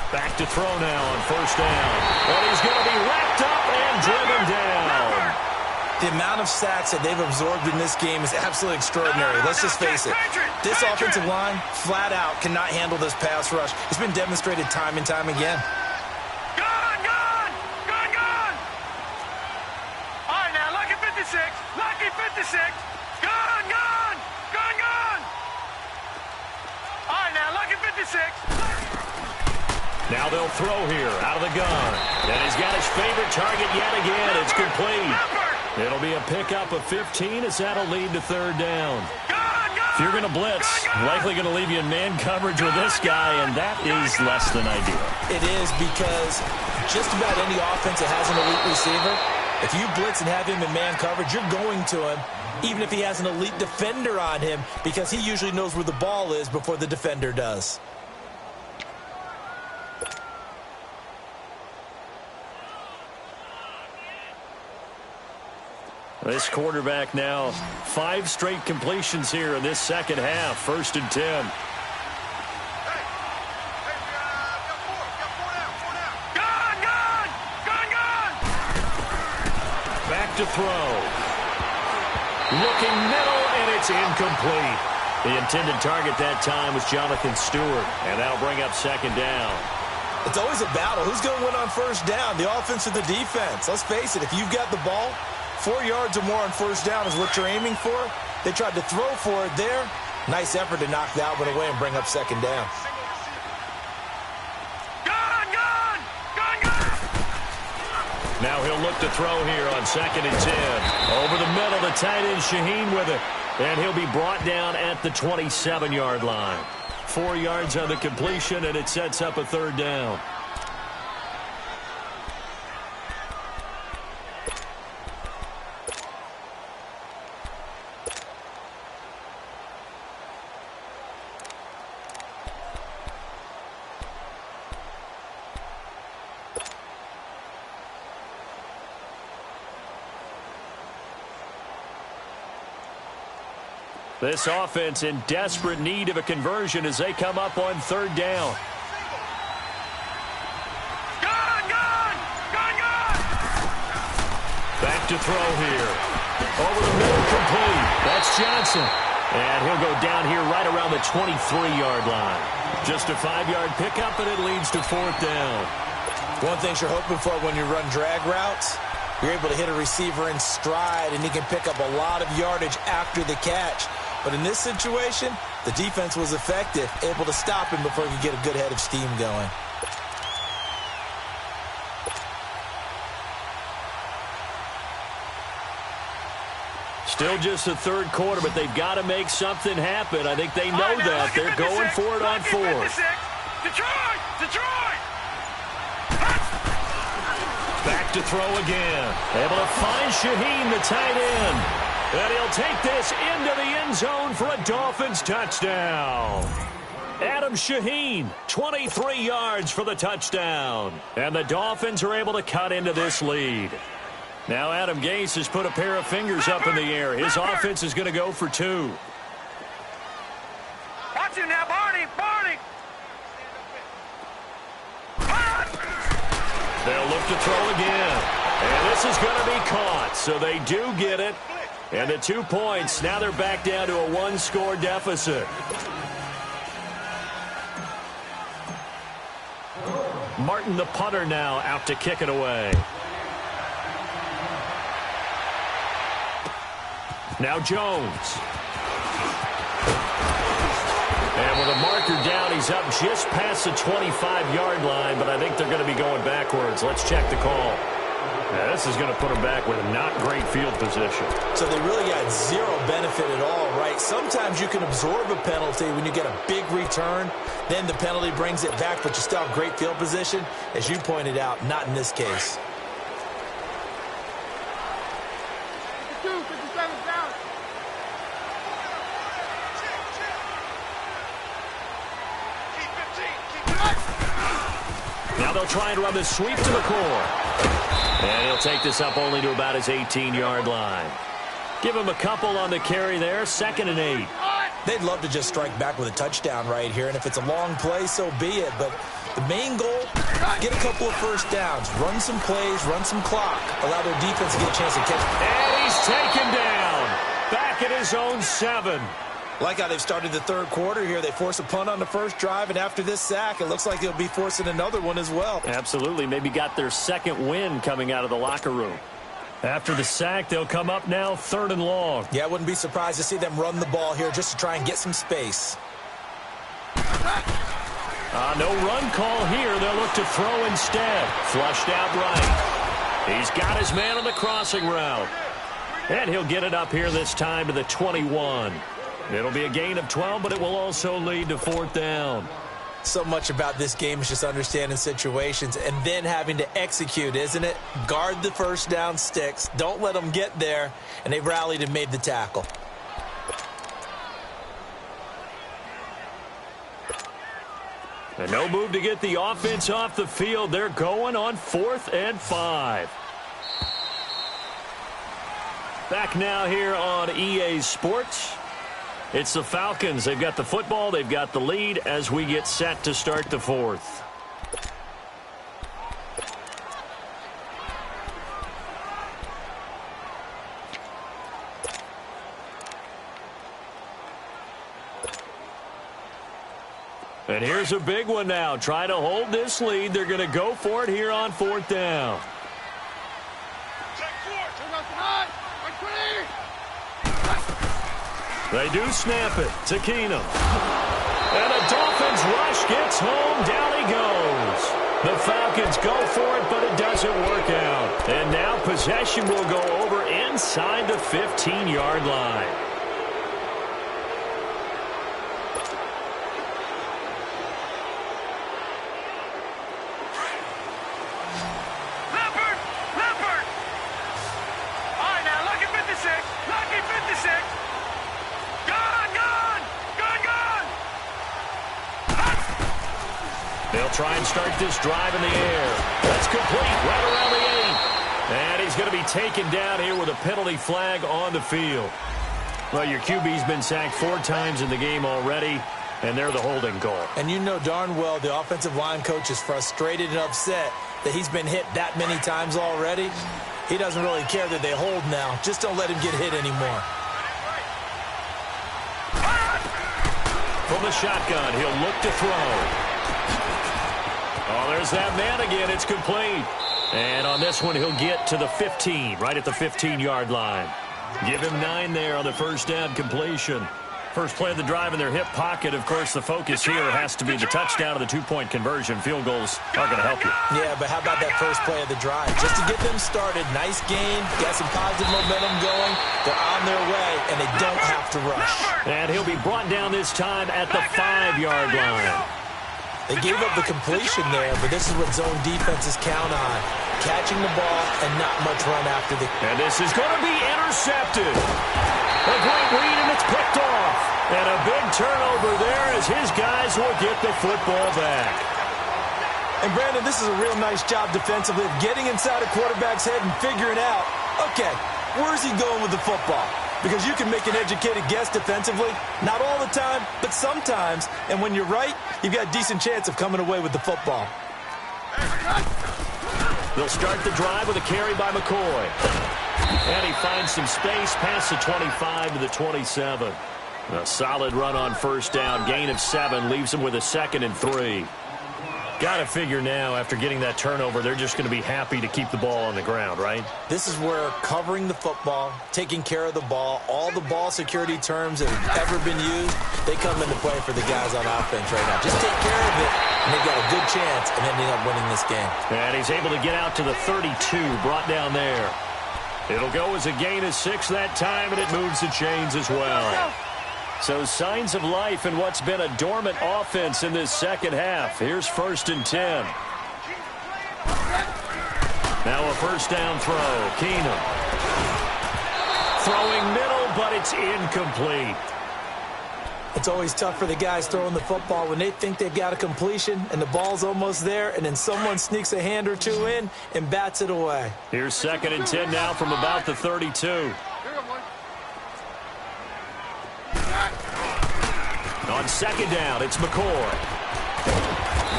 Back to throw now on 1st down. But he's going to be wrapped up and driven down.
The amount of sacks that they've absorbed in this game is absolutely extraordinary. Let's just face it. This offensive line, flat out, cannot handle this pass rush. It's been demonstrated time and time again.
Gone, gone, gone, gone. All right, now, lucky 56. Lucky 56. Gone, gone.
Now they'll throw here out of the gun. And he's got his favorite target yet again. It's complete. It'll be a pickup of 15 as that'll lead to third down. If you're going to blitz, likely going to leave you in man coverage with this guy, and that is less than ideal.
It is, because just about any offense that has an elite receiver, if you blitz and have him in man coverage, you're going to him, even if he has an elite defender on him, because he usually knows where the ball is before the defender does.
This quarterback now, 5 straight completions here in this second half. 1st and 10. Back to throw. Looking middle, and it's incomplete. The intended target that time was Jonathan Stewart, and that'll bring up 2nd down.
It's always a battle. Who's going to win on 1st down, the offense or the defense? Let's face it, if you've got the ball, 4 yards or more on 1st down is what you're aiming for. They tried to throw for it there. Nice effort to knock that one away and bring up 2nd down.
Now he'll look to throw here on 2nd and 10. Over the middle, the tight end Shaheen with it. And he'll be brought down at the 27-yard line. 4 yards on the completion, and it sets up a 3rd down. This offense in desperate need of a conversion as they come up on 3rd down. Back to throw here. Over the middle, complete. That's Johnson. And he'll go down here right around the 23-yard line. Just a 5-yard pickup, and it leads to 4th down.
One thing you're hoping for when you run drag routes, you're able to hit a receiver in stride, and he can pick up a lot of yardage after the catch. But in this situation, the defense was effective, able to stop him before he could get a good head of steam going.
Still just the 3rd quarter, but they've got to make something happen. I think they know that. They're going for it on 4th. Back to throw again. Able to find Shaheen, the tight end. And he'll take this into the end zone for a Dolphins touchdown. Adam Shaheen, 23 yards for the touchdown. And the Dolphins are able to cut into this lead. Now Adam Gase has put a pair of fingers up in the air. His offense is going to go for 2.
Watch him now, Barney.
They'll look to throw again. And this is going to be caught. So they do get it. And the 2 points, now they're back down to a 1-score deficit. Martin, the punter, now out to kick it away. Now Jones. And with a marker down, he's up just past the 25-yard line, but I think they're going to be going backwards. Let's check the call. Yeah, this is going to put them back with not great field position.
So they really got zero benefit at all, right? Sometimes you can absorb a penalty when you get a big return. Then the penalty brings it back, but you still have great field position. As you pointed out, not in this case.
57 down.
Now they'll try and run the sweep to the core. And he'll take this up only to about his 18-yard line. Give him a couple on the carry there. 2nd and 8.
They'd love to just strike back with a touchdown right here, and if it's a long play, so be it. But the main goal, get a couple of 1st downs, run some plays, run some clock, allow their defense to get a chance to catch.
And he's taken down. Back at his own 7.
Like how they've started the 3rd quarter here. They force a punt on the 1st drive, and after this sack, it looks like they'll be forcing another one as well.
Absolutely. Maybe got their 2nd win coming out of the locker room. After the sack, they'll come up now 3rd and long.
Yeah, I wouldn't be surprised to see them run the ball here just to try and get some space.
No run call here. They'll look to throw instead. Flushed out right. He's got his man on the crossing route. And he'll get it up here this time to the 21. It'll be a gain of 12, but it will also lead to fourth down.
So much about this game is just understanding situations and then having to execute, isn't it? Guard the first down sticks. Don't let them get there. And they rallied and made the tackle.
And no move to get the offense off the field. They're going on 4th and 5. Back now here on EA Sports. It's the Falcons. They've got the football. They've got the lead as we get set to start the 4th. And here's a big one now. Try to hold this lead. They're going to go for it here on 4th down. They do snap it to Keenum. And a Dolphins rush gets home. Down he goes. The Falcons go for it, but it doesn't work out. And now possession will go over inside the 15-yard line. They'll try and start this drive in the air. That's complete right around the 8. And he's going to be taken down here with a penalty flag on the field. Well, your QB's been sacked 4 times in the game already, and they're the holding call.
And you know darn well the offensive line coach is frustrated and upset that he's been hit that many times already. He doesn't really care that they hold now. Just don't let him get hit anymore.
From the shotgun, he'll look to throw. Oh, there's that man again. It's complete. And on this one, he'll get to the 15, right at the 15-yard line. Give him 9 there on the first down completion. First play of the drive in their hip pocket. Of course, the focus here has to be the touchdown of the 2-point conversion. Field goals are going to help you.
Yeah, but how about that first play of the drive? Just to get them started, nice gain, got some positive momentum going. They're on their way, and they don't have to rush.
And he'll be brought down this time at the 5-yard line.
They gave up the completion there, but this is what zone defenses count on. Catching the ball and not much run after the...
And this is going to be intercepted. A great read, and it's picked off. And a big turnover there as his guys will get the football back.
And, Brandon, this is a real nice job defensively of getting inside a quarterback's head and figuring out, okay, where's he going with the football? Because you can make an educated guess defensively. Not all the time, but sometimes. And when you're right, you've got a decent chance of coming away with the football.
They'll start the drive with a carry by McCoy. And he finds some space past the 25 to the 27. A solid run on first down. Gain of 7 leaves him with a 2nd and 3. Got to figure now, after getting that turnover, they're just going to be happy to keep the ball on the ground, right?
This is where covering the football, taking care of the ball, all the ball security terms that have ever been used, they come into play for the guys on offense right now. Just take care of it, and they've got a good chance of ending up winning this game.
And he's able to get out to the 32, brought down there. It'll go as a gain of 6 that time, and it moves the chains as well. So signs of life in what's been a dormant offense in this second half. Here's 1st and 10. Now a first down throw. Keenum. Throwing middle, but it's incomplete.
It's always tough for the guys throwing the football when they think they've got a completion and the ball's almost there, and then someone sneaks a hand or 2 in and bats it away.
Here's 2nd and 10 now from about the 32. On 2nd down, it's McCoy.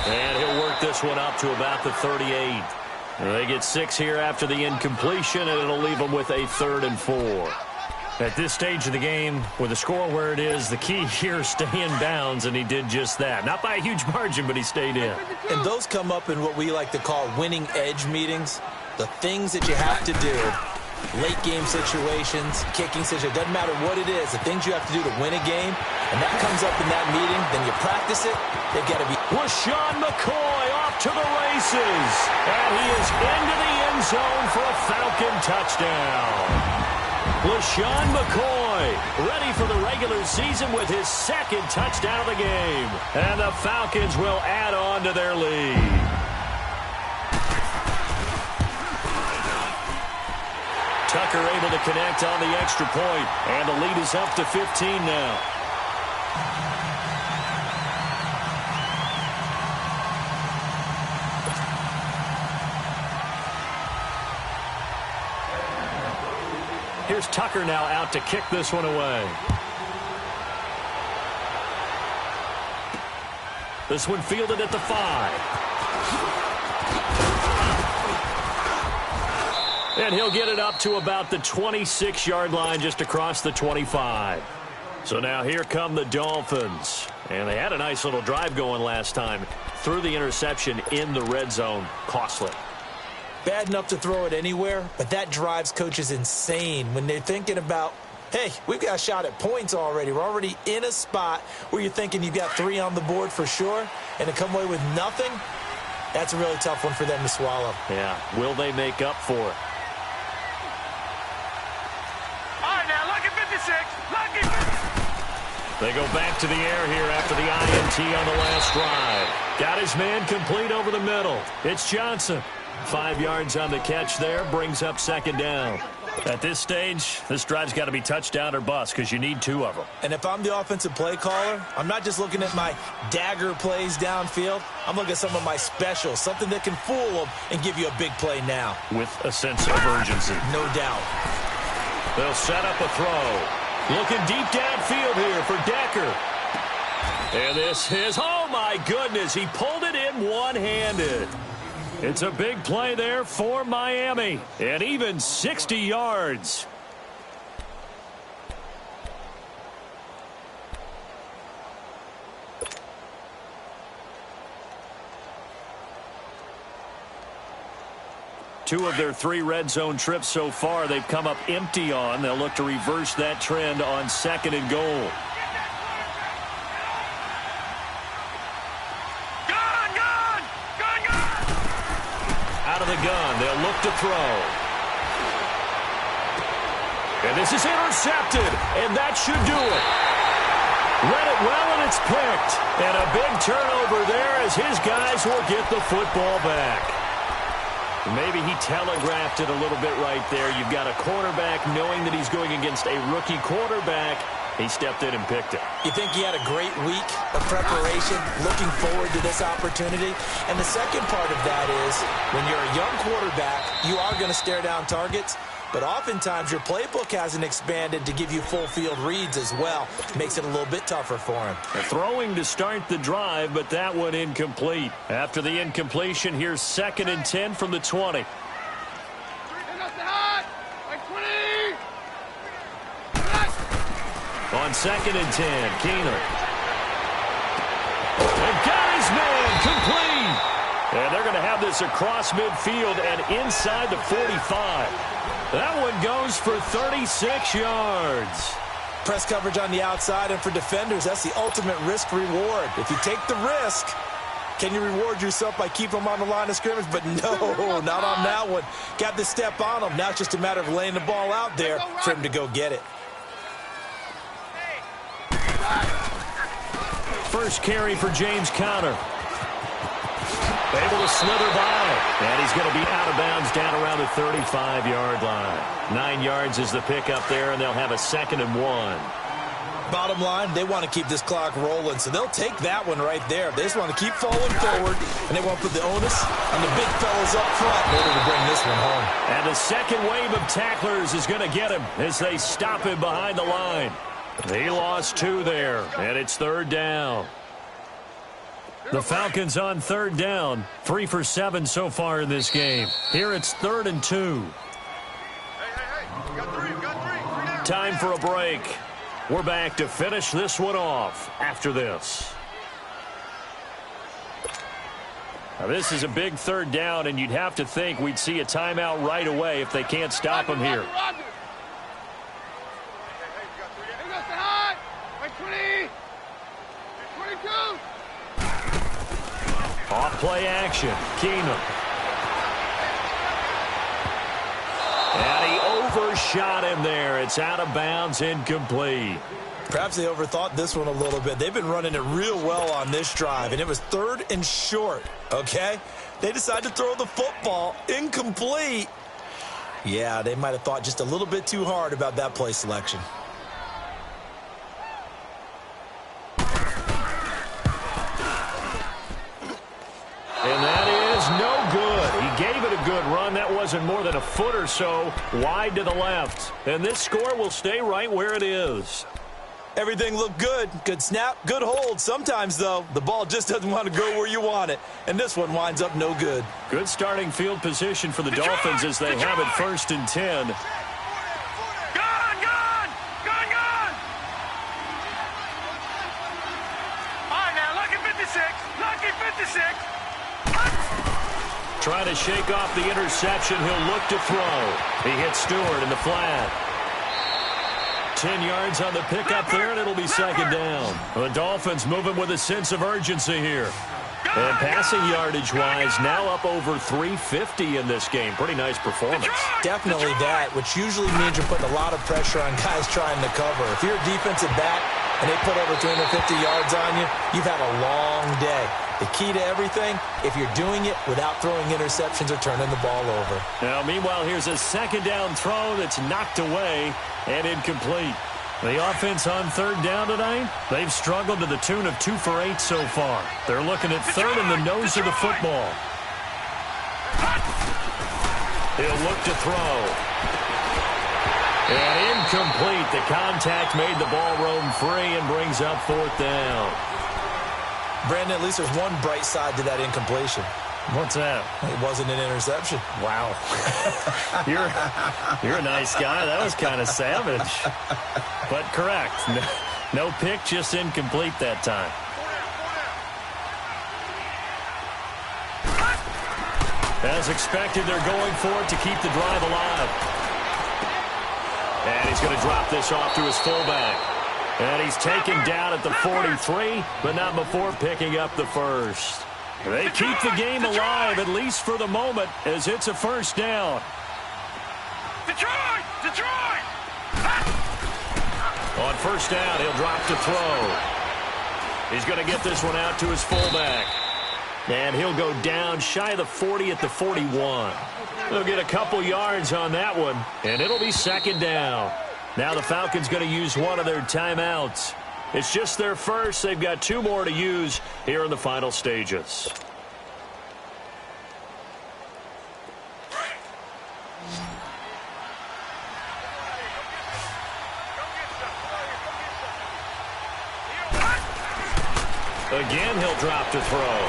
And he'll work this one up to about the 38. They get 6 here after the incompletion, and it'll leave them with a 3rd and 4. At this stage of the game, with the score where it is, the key here is stay in bounds, and he did just that. Not by a huge margin, but he stayed in.
And those come up in what we like to call winning edge meetings. The things that you have to do late game situations, kicking situations, doesn't matter what it is, the things you have to do to win a game, and that comes up in that meeting, then you practice it, they've got to be...
LaShawn McCoy off to the races, and he is into the end zone for a Falcon touchdown. LaShawn McCoy ready for the regular season with his second touchdown of the game, and the Falcons will add on to their lead. Tucker able to connect on the extra point, and the lead is up to 15 now. Here's Tucker now out to kick this one away. This one fielded at the 5. And he'll get it up to about the 26-yard line, just across the 25. So now here come the Dolphins. And they had a nice little drive going last time. Threw the interception in the red zone. Costly.
Bad enough to throw it anywhere, but that drives coaches insane when they're thinking about, hey, we've got a shot at points already. We're already in a spot where you're thinking you've got 3 on the board for sure, and to come away with nothing, that's a really tough one for them to swallow.
Yeah, will they make up for it? They go back to the air here after the INT on the last drive. Got his man complete over the middle. It's Johnson. 5 yards on the catch there, brings up second down. At this stage, this drive's got to be touchdown or bust because you need 2 of them.
And if I'm the offensive play caller, I'm not just looking at my dagger plays downfield. I'm looking at some of my specials, something that can fool them and give you a big play now.
With a sense of urgency.
No doubt.
They'll set up a throw. Looking deep downfield here for Decker. And this is, oh my goodness, he pulled it in one-handed. It's a big play there for Miami. And even 60 yards. Two of their 3 red zone trips so far, they've come up empty on. They'll look to reverse that trend on 2nd and goal. Out of the gun, they'll look to throw. And this is intercepted, and that should do it. Read it well, and it's picked. And a big turnover there as his guys will get the football back. Maybe he telegraphed it a little bit right there. You've got a quarterback knowing that he's going against a rookie quarterback. He stepped in and picked it.
You think he had a great week of preparation, looking forward to this opportunity? And the second part of that is, when you're a young quarterback, you are going to stare down targets, but oftentimes your playbook hasn't expanded to give you full field reads as well. Makes it a little bit tougher for him.
Throwing to start the drive, but that one incomplete. After the incompletion, here's 2nd and 10 from the 20. On 2nd and 10, Keener. And got his man complete. And they're going to have this across midfield and inside the 45. That one goes for 36 yards.
Press coverage on the outside, and for defenders, that's the ultimate risk-reward. If you take the risk, can you reward yourself by keeping them on the line of scrimmage? But no, not on that one. Got the step on them. Now it's just a matter of laying the ball out there for him to go get it.
First carry for James Conner. Able to slither by. And he's going to be out of bounds down around the 35-yard line. 9 yards is the pickup there, and they'll have a 2nd and 1.
Bottom line, they want to keep this clock rolling, so they'll take that one right there. They just want to keep falling forward, and they want to put the onus on the big fellas up front in order to bring this one home.
And the second wave of tacklers is going to get him as they stop him behind the line. He lost 2 there, and it's 3rd down. The Falcons on 3rd down, 3 for 7 so far in this game. Here it's 3rd and 2.
We got 3.
Time for a break. We're back to finish this one off after this. Now, this is a big third down, and you'd have to think we'd see a timeout right away if they can't stop him here. Off play action. Keenum. And he overshot him there. It's out of bounds, incomplete.
Perhaps they overthought this one a little bit. They've been running it real well on this drive, and it was 3rd and short, okay? They decided to throw the football incomplete. Yeah, they might have thought just a little bit too hard about that play selection.
And that is no good. He gave it a good run. That wasn't more than a foot or so wide to the left. And this score will stay right where it is.
Everything looked good. Good snap, good hold. Sometimes, though, the ball just doesn't want to go where you want it. And this one winds up no good.
Good starting field position for the Dolphins as they have it 1st and 10.
Gone! All right, now, lucky 56. Lucky 56.
Trying to shake off the interception. He'll look to throw. He hits Stewart in the flat. 10 yards on the pickup there, and it'll be 2nd down. The Dolphins moving with a sense of urgency here. And passing yardage-wise, now up over 350 in this game. Pretty nice performance.
Definitely that, which usually means you're putting a lot of pressure on guys trying to cover. If you're a defensive back and they put over 350 yards on you, you've had a long day. The key to everything, if you're doing it without throwing interceptions or turning the ball over.
Now, meanwhile, here's a 2nd down throw that's knocked away and incomplete. The offense on 3rd down tonight, they've struggled to the tune of 2 for 8 so far. They're looking at 3rd in the nose of the football. He'll look to throw. And incomplete. The contact made the ball roam free and brings up 4th down.
Brandon, at least there's one bright side to that incompletion.
What's that?
It wasn't an interception.
Wow. You're a nice guy. That was kind of savage. But correct. No pick, just incomplete that time. As expected, they're going for it to keep the drive alive. And he's going to drop this off to his fullback. And he's taken down at the 43, but not before picking up the first. They keep the game alive, at least for the moment, as it's a 1st down.
Detroit!
On 1st down, he'll drop to throw. He's going to get this one out to his fullback. And he'll go down shy of the 40 at the 41. They'll get a couple yards on that one, and it'll be 2nd down. Now the Falcons going to use one of their timeouts. It's just their first. They've got 2 more to use here in the final stages. Again, he'll drop to throw.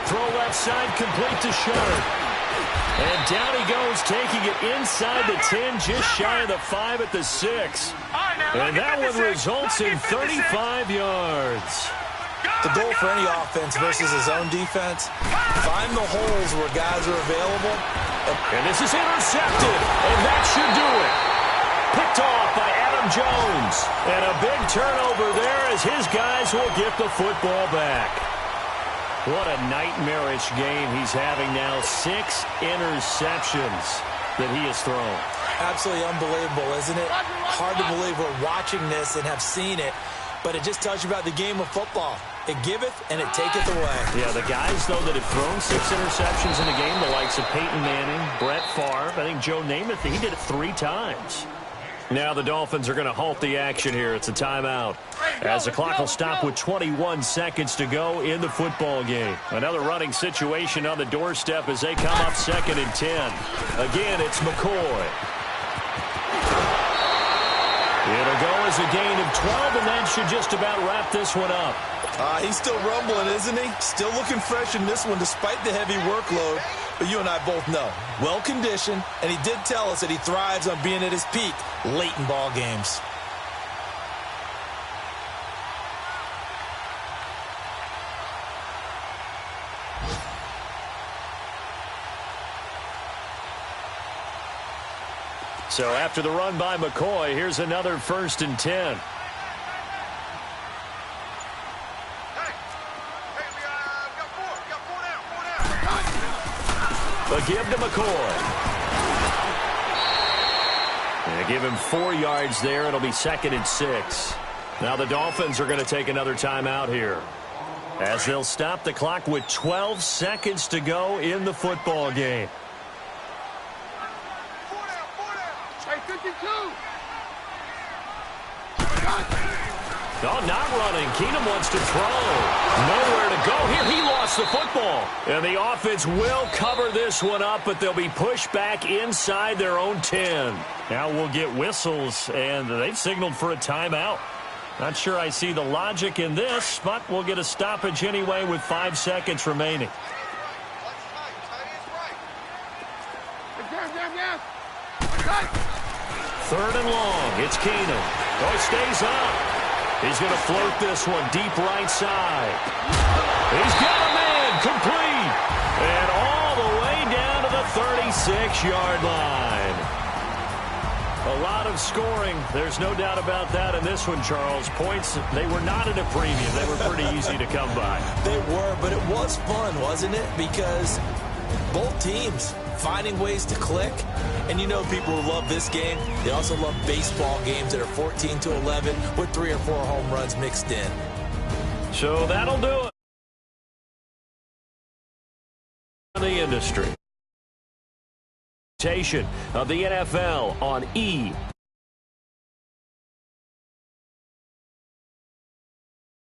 Throw left side, complete to Shutter. And down he goes, taking it inside the 10, just shy of the 5 at the 6. And that one results in 35 yards.
The goal for any offense versus his own defense, find the holes where guys are available.
And this is intercepted, and that should do it. Picked off by Adam Jones. And a big turnover there as his guys will get the football back. What a nightmarish game he's having now. 6 interceptions that he has thrown.
Absolutely unbelievable, isn't it? Hard to believe we're watching this and have seen it, but it just tells you about the game of football. It giveth and it taketh away.
Yeah, the guys, though, that have thrown 6 interceptions in a game, the likes of Peyton Manning, Brett Favre, I think Joe Namath, he did it 3 times. Now the Dolphins are going to halt the action here. It's a timeout. As the clock will stop with 21 seconds to go in the football game. Another running situation on the doorstep as they come up 2nd and 10. Again, it's McCoy. It'll go as a gain of 12, and that should just about wrap this one up.
He's still rumbling, isn't he? Still looking fresh in this one despite the heavy workload. But you and I both know, well-conditioned, and he did tell us that he thrives on being at his peak late in ball games.
So after the run by McCoy, here's another 1st and 10. But give to McCoy. And give him 4 yards there. It'll be 2nd and 6. Now the Dolphins are going to take another timeout here, as they'll stop the clock with 12 seconds to go in the football game. No, not running. Keenum wants to throw. Nowhere to go. Here, he lost the football. And the offense will cover this one up, but they'll be pushed back inside their own 10. Now we'll get whistles, and they've signaled for a timeout. Not sure I see the logic in this, but we'll get a stoppage anyway with 5 seconds remaining. 3rd and long. It's Keenum. Oh, he stays up. He's going to float this one deep right side. He's got a man complete. And all the way down to the 36-yard line. A lot of scoring. There's no doubt about that in this one, Charles. Points, they were not at a premium. They were pretty easy to come by.
They were, but it was fun, wasn't it? Because both teams finding ways to click. And you know people who love this game, they also love baseball games that are 14-11 with 3 or 4 home runs mixed in.
So that'll do it. The industry of the NFL on ESPN.